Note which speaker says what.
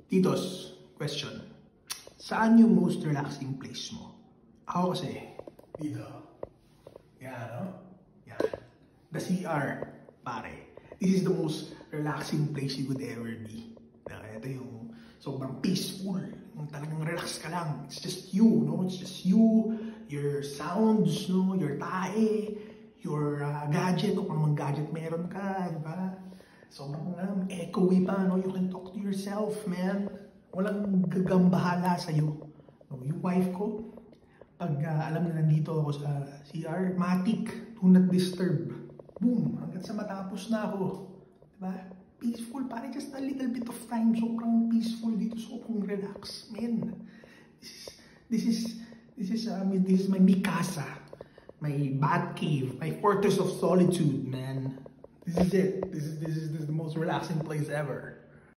Speaker 1: Titos, question. Saan yung most relaxing place mo? Ako kasi, dito. Yan, no? Yan. The CR, pare. This is the most relaxing place you could ever be. Ito yung sobrang peaceful. Yung talagang relax ka lang. It's just you, no? It's just you, your sounds, no? Your tae, your gadget, kung anong gadget meron ka, di ba? Sobrang echoey pa, no? You can talk to yourself, man. Walang gagambahala sa'yo. No? Yung wife ko, pag alam na nandito ako sa CR, matik, do not disturb. Boom, hanggang sa matapos na ako. Diba? Peaceful, parang just a little bit of time. Sobrang peaceful dito, sobrang relax. Man, this is my Mikasa, my bat cave, my fortress of solitude, man. This is it. This is the most relaxing place ever.